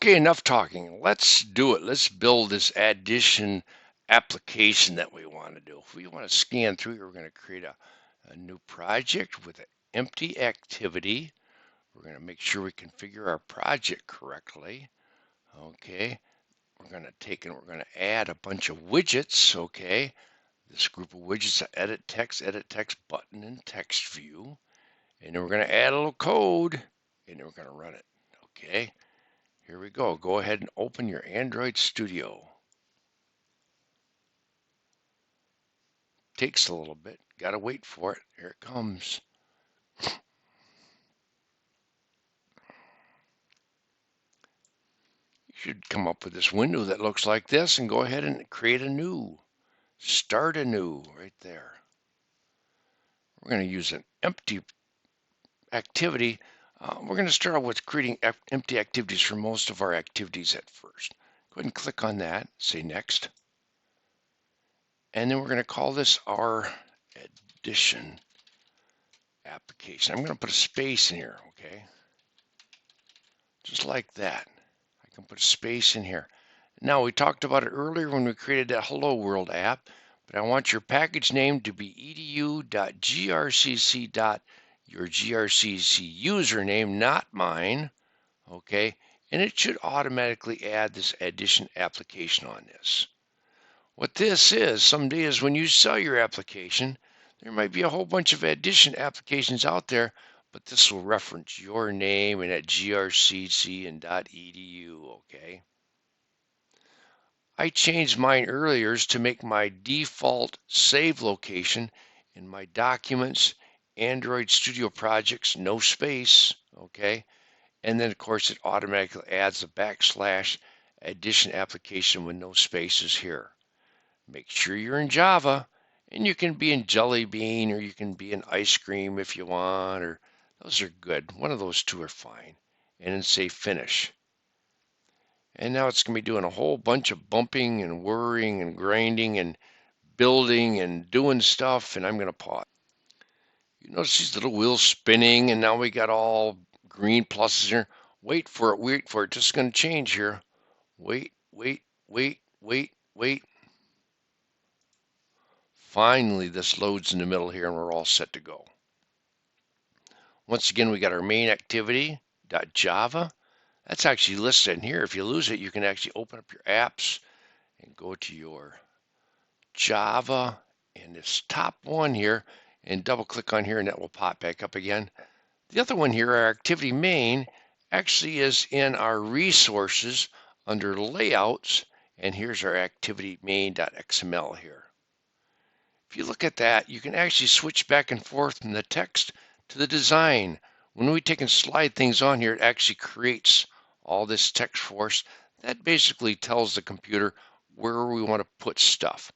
Okay, enough talking. Let's do it. Let's build this addition application that we want to do. If we want to scan through, we're going to create a new project with an empty activity. We're going to make sure we configure our project correctly. Okay, we're going to take and we're going to add a bunch of widgets. Okay, this group of widgets, edit text button and text view. And then we're going to add a little code and then we're going to run it. Okay. Here we go. Go ahead and open your Android Studio. Takes a little bit. Got to wait for it. Here it comes. You should come up with this window that looks like this and go ahead and create a new. Start a new right there. We're going to use an empty activity. We're going to start out with creating empty activities for most of our activities at first. Go ahead and click on that. Say next. And then we're going to call this our addition application. I'm going to put a space in here, okay? Just like that. I can put a space in here. Now, we talked about it earlier when we created that Hello World app, but I want your package name to be edu.grcc. Your grcc username, not mine, okay? And it should automatically add this addition application on this. What this is, someday is when you sell your application, there might be a whole bunch of addition applications out there, but this will reference your name and at grcc and .edu, okay? I changed mine earlier to make my default save location in my documents, Android Studio projects, no space, okay? And then of course it automatically adds a / addition application with no spaces here. Make sure you're in Java, and you can be in Jelly Bean or you can be in Ice Cream if you want, or those are good. One of those two are fine. And then say finish. And now it's going to be doing a whole bunch of bumping and whirring and grinding and building and doing stuff, and I'm going to pause. You notice these little wheels spinning, and now we got all green pluses here. Wait for it, wait for it. Just going to change here. Wait, wait, wait, wait, wait. Finally, this loads in the middle here, and we're all set to go. Once again, we got our main activity.java. That's actually listed in here. If you lose it, you can actually open up your apps and go to your Java and this top one here and double click on here and that will pop back up again. The other one here, our activity main, actually is in our resources under layouts, and here's our activity main.xml here. If you look at that, you can actually switch back and forth from the text to the design. When we take and slide things on here, it actually creates all this text for us. That basically tells the computer where we want to put stuff.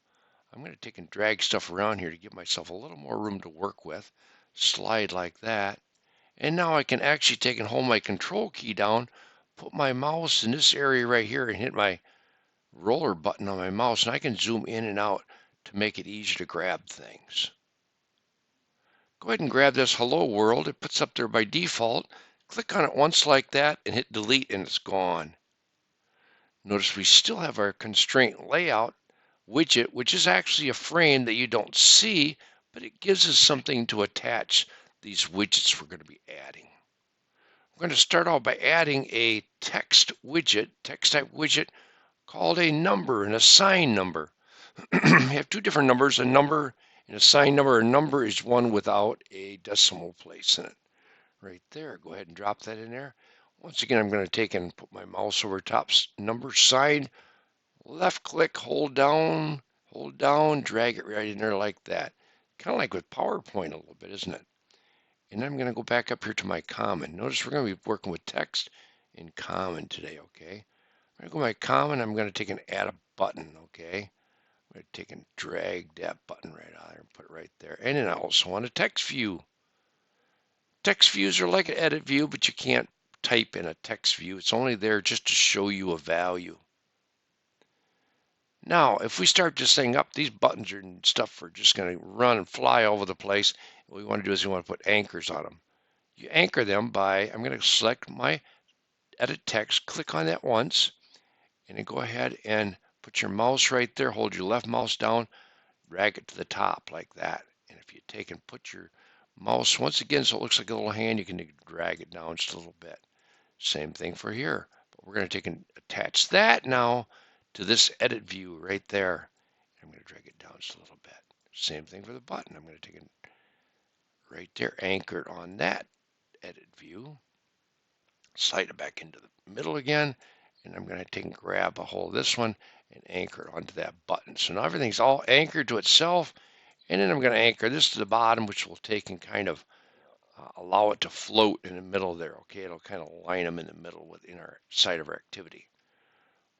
I'm going to take and drag stuff around here to give myself a little more room to work with. Slide like that. And now I can actually take and hold my control key down, put my mouse in this area right here and hit my roller button on my mouse, and I can zoom in and out to make it easier to grab things. Go ahead and grab this Hello World. It puts up there by default. Click on it once like that and hit delete and it's gone. Notice we still have our constraint layout widget, which is actually a frame that you don't see, but it gives us something to attach these widgets we're going to be adding. We're going to start off by adding a text widget, text type widget called a number, an assigned number. We have two different numbers, a number and a assigned number. A number is one without a decimal place in it. Right there. Go ahead and drop that in there. Once again, I'm going to take and put my mouse over top number sign, left click, hold down, drag it right in there like that. Kind of like with PowerPoint a little bit, isn't it? And I'm going to go back up here to my common. Notice we're going to be working with text in common today, okay? I'm going to go to my common. I'm going to take and add a button, okay? I'm going to take and drag that button right out there and put it right there. And then I also want a text view. Text views are like an edit view, but you can't type in a text view. It's only there just to show you a value. Now, if we start this thing up, these buttons and stuff are just going to run and fly over the place. What we want to do is we want to put anchors on them. You anchor them by, I'm going to select my edit text, click on that once, and then go ahead and put your mouse right there, hold your left mouse down, drag it to the top like that. And if you take and put your mouse once again so it looks like a little hand, you can drag it down just a little bit. Same thing for here. But we're going to take and attach that now to this edit view right there. I'm going to drag it down just a little bit. Same thing for the button. I'm going to take it right there, anchor it on that edit view, slide it back into the middle again, and I'm going to take and grab a hold of this one and anchor it onto that button. So now everything's all anchored to itself, and then I'm going to anchor this to the bottom, which will take and kind of allow it to float in the middle there. Okay, it'll kind of line them in the middle within our side of our activity.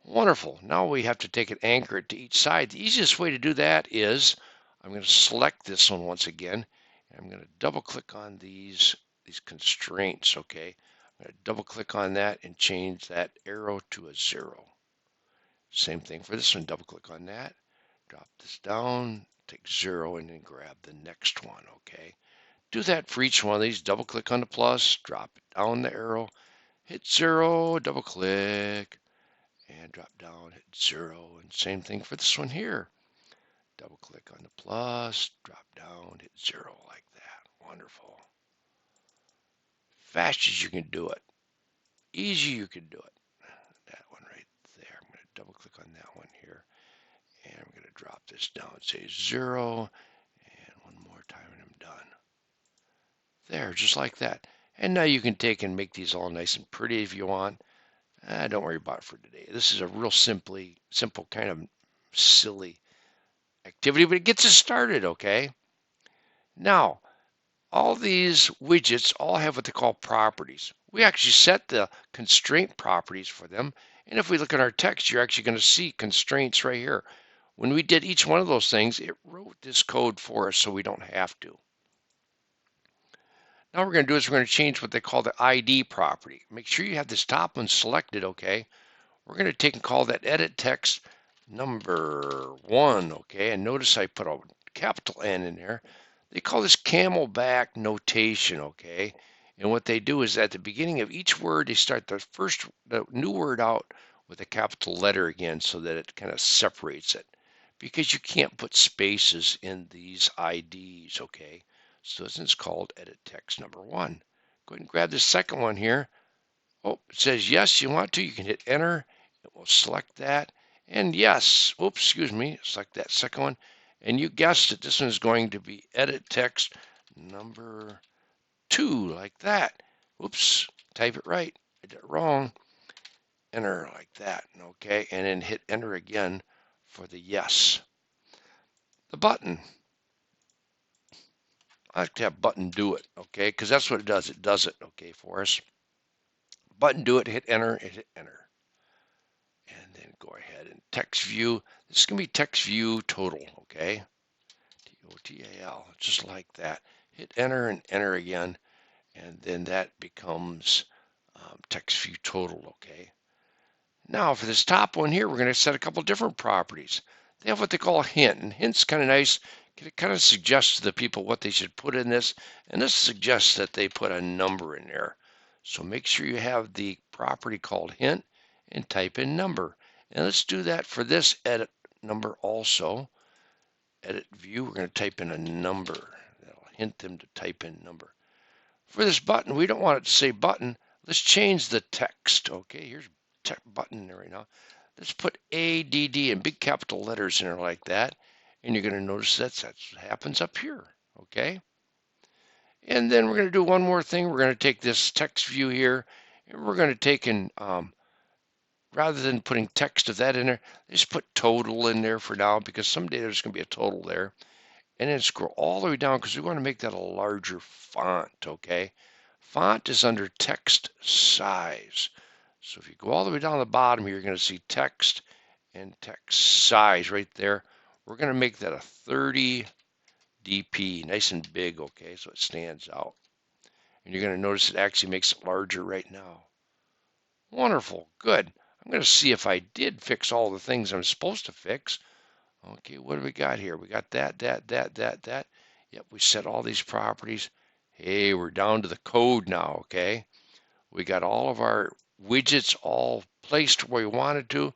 Wonderful. Now we have to take and anchor it to each side. The easiest way to do that is I'm going to select this one once again. And I'm going to double click on these constraints. Okay, I'm going to double click on that and change that arrow to a 0. Same thing for this one. Double click on that, drop this down, take 0, and then grab the next one. Okay, do that for each one of these. Double click on the plus, drop it down the arrow, hit 0, double click, and drop down, hit 0. And same thing for this one here. Double click on the plus, drop down, hit 0 like that. Wonderful. Fast as you can do it. Easy you can do it. That one right there. I'm going to double click on that one here. And I'm going to drop this down, say 0. And one more time and I'm done. There, just like that. And now you can take and make these all nice and pretty if you want. Don't worry about it for today. This is a real simple kind of silly activity, but it gets us started, okay? Now, all these widgets all have what they call properties. We actually set the constraint properties for them. And if we look at our text, you're actually going to see constraints right here. When we did each one of those things, it wrote this code for us so we don't have to. Now what we're going to do is we're going to change what they call the ID property. Make sure you have this top one selected, okay? We're going to take and call that edit text number 1, okay? And notice I put a capital N in there. They call this camelback notation, okay? And what they do is at the beginning of each word, they start the new word out with a capital letter again so that it kind of separates it. Because you can't put spaces in these IDs, okay? So this is called edit text number 1. Go ahead and grab the second one here. Oh, it says yes, you want to. You can hit enter. It will select that. And yes, oops, excuse me, select that second one. And you guessed it, this one is going to be edit text number 2, like that. Oops, type it right. I did it wrong. Enter like that, okay? And then hit enter again for the yes. The button. I like to have button do it, okay? Because that's what it does. It does it, okay, for us. Button do it, hit enter, and hit enter. And then go ahead and text view. This is going to be text view total, okay? T-O-T-A-L, just like that. Hit enter and enter again, and then that becomes text view total, okay? Now for this top one here, we're going to set a couple different properties. They have what they call a hint, and hint's kind of nice. It kind of suggests to the people what they should put in this, and this suggests that they put a number in there. So make sure you have the property called hint and type in number. And let's do that for this edit number also. Edit view, we're going to type in a number. That'll hint them to type in number. For this button, we don't want it to say button. Let's change the text. Okay, here's button there right now. Let's put ADD in big capital letters in there like that. And you're going to notice that's what happens up here. Okay. And then we're going to do one more thing. We're going to take this text view here, and we're going to take and rather than putting text of that in there, just put total in there for now because someday there's going to be a total there. And then scroll all the way down because we want to make that a larger font, okay? Font is under text size. So if you go all the way down the bottom here, you're going to see text and text size right there. We're going to make that a 30 dp, nice and big, okay, so it stands out. And you're going to notice it actually makes it larger right now. Wonderful, good. I'm going to see if I did fix all the things I'm supposed to fix. Okay, what do we got here? We got that. Yep, we set all these properties. Hey, we're down to the code now, okay? We got all of our widgets all placed where we wanted to.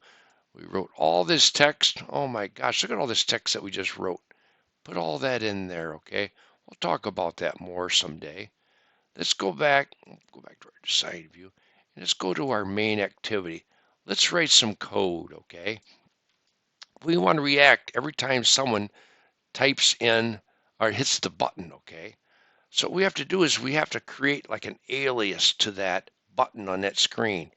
We wrote all this text. Oh my gosh, look at all this text that we just wrote. Put all that in there, okay? We'll talk about that more someday. Let's go back to our side view, and let's go to our main activity. Let's write some code, okay? We want to react every time someone types in or hits the button, okay? So what we have to do is we have to create like an alias to that button on that screen.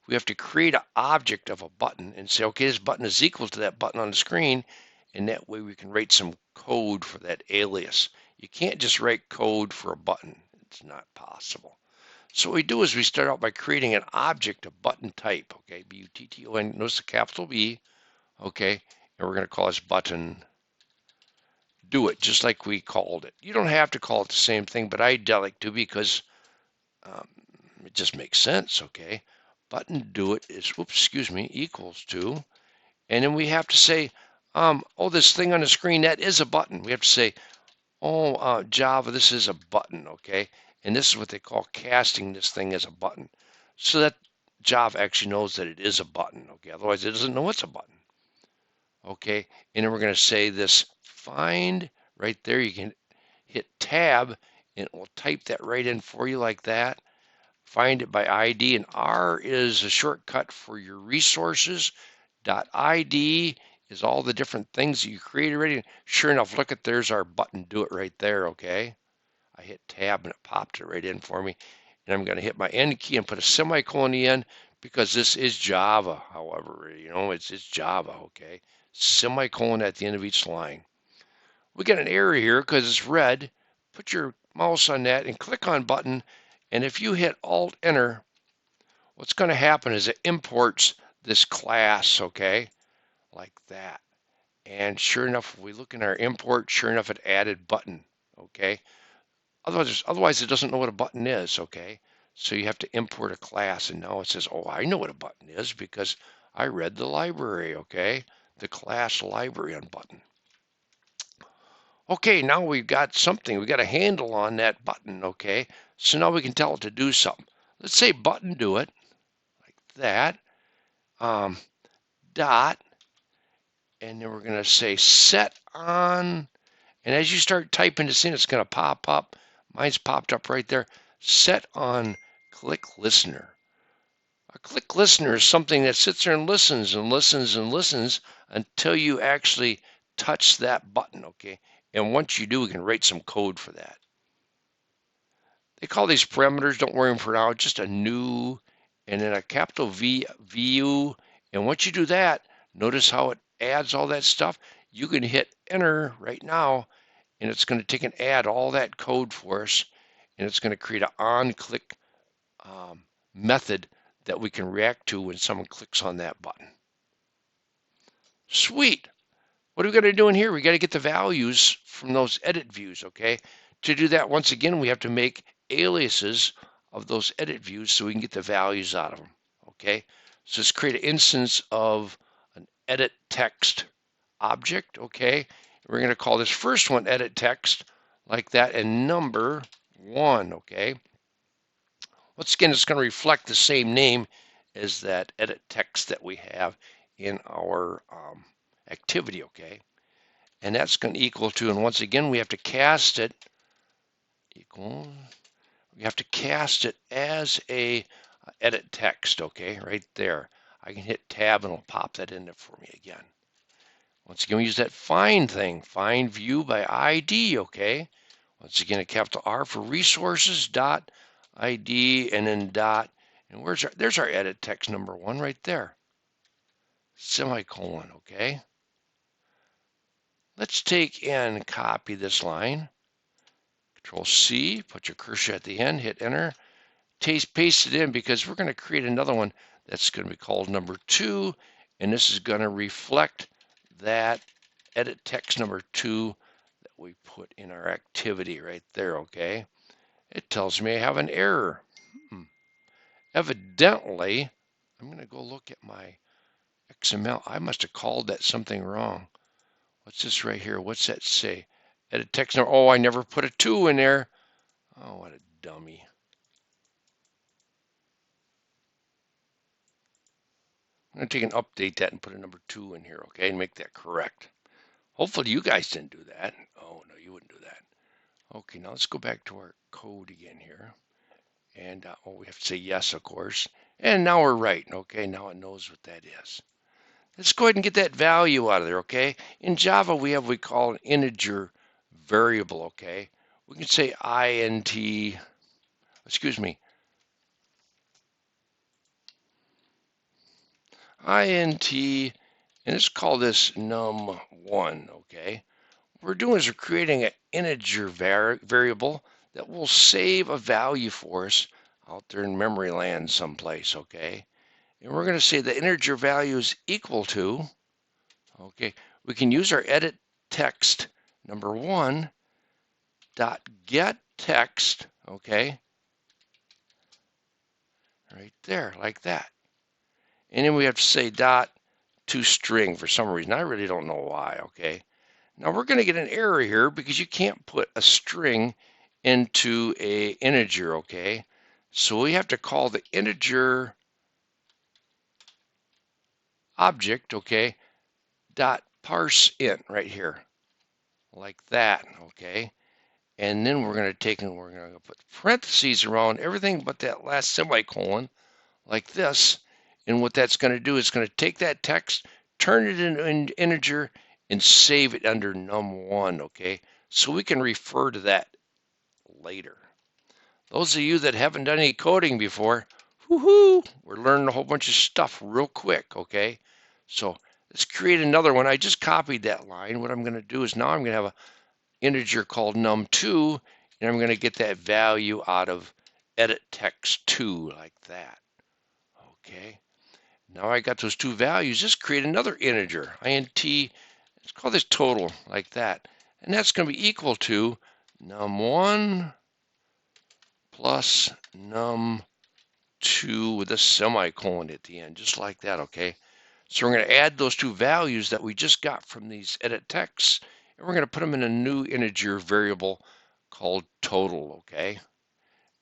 We have to create an object of a button and say, okay, this button is equal to that button on the screen, and that way we can write some code for that alias. You can't just write code for a button. It's not possible. So what we do is we start out by creating an object of button type, okay, B-U-T-T-O-N, notice the capital B, okay, and we're going to call this button do it, just like we called it. You don't have to call it the same thing, but I like to because it just makes sense, okay? Button do it is, oops, excuse me, equals to, and then we have to say, oh, this thing on the screen, that is a button. We have to say, oh, Java, this is a button, okay? And this is what they call casting this thing as a button. So that Java actually knows that it is a button, okay? Otherwise, it doesn't know it's a button, okay? And then we're going to say this find right there. You can hit tab, and it will type that right in for you like that. Find it by ID, and R is a shortcut for your resources. .id is all the different things that you created already. Sure enough, look at there's our button do it right there, okay? I hit tab and it popped it right in for me. And I'm going to hit my end key and put a semicolon in the end because this is Java, however, you know, it's Java, okay? Semicolon at the end of each line. We got an error here because it's red. Put your mouse on that and click on button. And if you hit Alt Enter, what's going to happen is it imports this class, okay, like that. And sure enough, if we look in our import, sure enough, it added button, okay. Otherwise, it doesn't know what a button is, okay. So you have to import a class, and now it says, oh, I know what a button is because I read the library, okay, the class library on button. Okay, now we've got something. We've got a handle on that button, okay? So now we can tell it to do something. Let's say button do it, like that, dot, and then we're going to say set on, and as you start typing this in, it's going to pop up. Mine's popped up right there. Set on click listener. A click listener is something that sits there and listens and listens and listens until you actually touch that button, okay? And once you do, we can write some code for that. They call these parameters, don't worry for now, just a new and then a capital V view. And once you do that, notice how it adds all that stuff. You can hit enter right now, and it's going to take and add all that code for us, and it's going to create an on-click method that we can react to when someone clicks on that button. Sweet. What are we going to do in here? We got to get the values from those edit views, okay? To do that, once again, we have to make aliases of those edit views so we can get the values out of them, okay? So let's create an instance of an edit text object, okay? We're going to call this first one edit text like that and number 1, okay? Once again, it's going to reflect the same name as that edit text that we have in our activity, okay? And that's going to equal to, and once again, we have to cast it, equal, we have to cast it as a edit text, okay, right there. I can hit tab and it'll pop that in there for me again. Once again, we use that find thing, find view by ID, okay? Once again, a capital R for resources, dot, ID, and then dot, and there's our edit text number 1 right there. Semicolon, okay? Let's take and copy this line. Control C, put your cursor at the end, hit enter. Paste it in because we're going to create another one that's going to be called number 2, and this is going to reflect that edit text number 2 that we put in our activity right there, okay? It tells me I have an error. Evidently, I'm going to go look at my XML. I must have called that something wrong. What's this right here? What's that say? Edit text number. Oh, I never put a 2 in there. Oh, what a dummy. I'm going to take and update that and put a number 2 in here, okay, and make that correct. Hopefully you guys didn't do that. Oh, no, you wouldn't do that. Okay, now let's go back to our code again here. And we have to say yes, of course. And now we're right. Okay, now it knows what that is. Let's go ahead and get that value out of there. Okay, in Java we call an integer variable. Okay, we can say int. Excuse me. Int, and let's call this num1. Okay, what we're doing is we're creating an integer variable that will save a value for us out there in memory land someplace. Okay. And we're going to say the integer value is equal to, okay, we can use our edit text number 1 dot get text, okay, right there, like that. And then we have to say dot to string for some reason. I really don't know why, okay. Now we're going to get an error here because you can't put a string into a integer, okay. So we have to call the integer object, okay, dot parse int right here, like that, okay. And then we're going to take and we're going to put parentheses around everything but that last semicolon, like this. And what that's going to do is going to take that text, turn it into an integer, and save it under num1, okay? So we can refer to that later. Those of you that haven't done any coding before, woohoo, we're learning a whole bunch of stuff real quick, okay? So let's create another one. I just copied that line. What I'm going to do is now I'm going to have an integer called num2, and I'm going to get that value out of edit text 2 like that. Okay. Now I got those two values. Just create another integer, int. Let's call this total like that. And that's going to be equal to num1 plus num2 with a semicolon at the end, just like that, okay? So we're going to add those two values that we just got from these edit texts, and we're going to put them in a new integer variable called total, okay?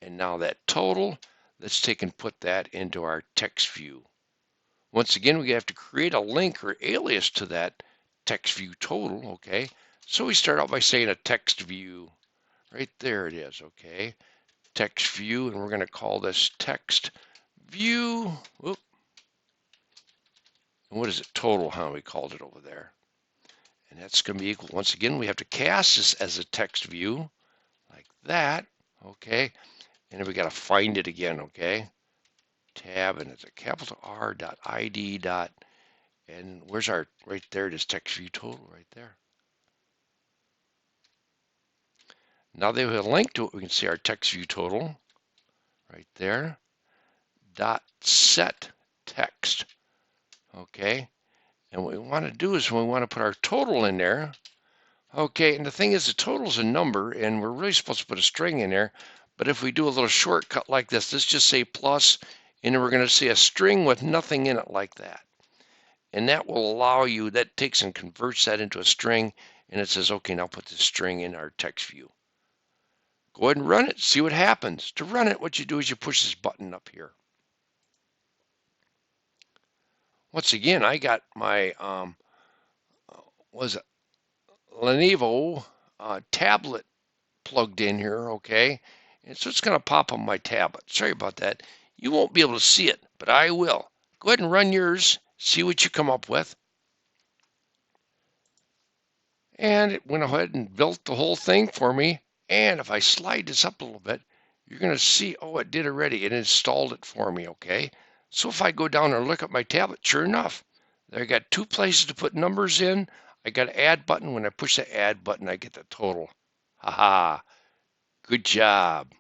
And now that total, let's take and put that into our text view. Once again, we have to create a link or alias to that text view total, okay? So we start out by saying a text view. Right there it is, okay? Text view, and we're going to call this text view. Whoop. And what is it? Total, huh? We called it over there. And that's going to be equal. Once again, we have to cast this as a text view like that, okay? And then we got to find it again, okay? Tab, and it's a capital R dot ID dot, and where's our, right there, it is text view total right there. Now that we have a link to it, we can see our text view total right there. Dot set text, okay? And what we want to do is we want to put our total in there, okay? And the thing is, the total is a number, and we're really supposed to put a string in there. But if we do a little shortcut like this, let's just say plus, and then we're going to say a string with nothing in it like that. And that will allow you, that takes and converts that into a string, and it says, okay, now put this string in our text view. Go ahead and run it, see what happens. To run it, what you do is you push this button up here. Once again, I got my, Lenovo tablet plugged in here, okay? And so it's going to pop on my tablet. Sorry about that. You won't be able to see it, but I will. Go ahead and run yours, see what you come up with. And it went ahead and built the whole thing for me. And if I slide this up a little bit, you're going to see, oh, it did already. It installed it for me, okay? So if I go down and look at my tablet, sure enough, I got two places to put numbers in. I got an add button. When I push the add button, I get the total. Ha ha. Good job.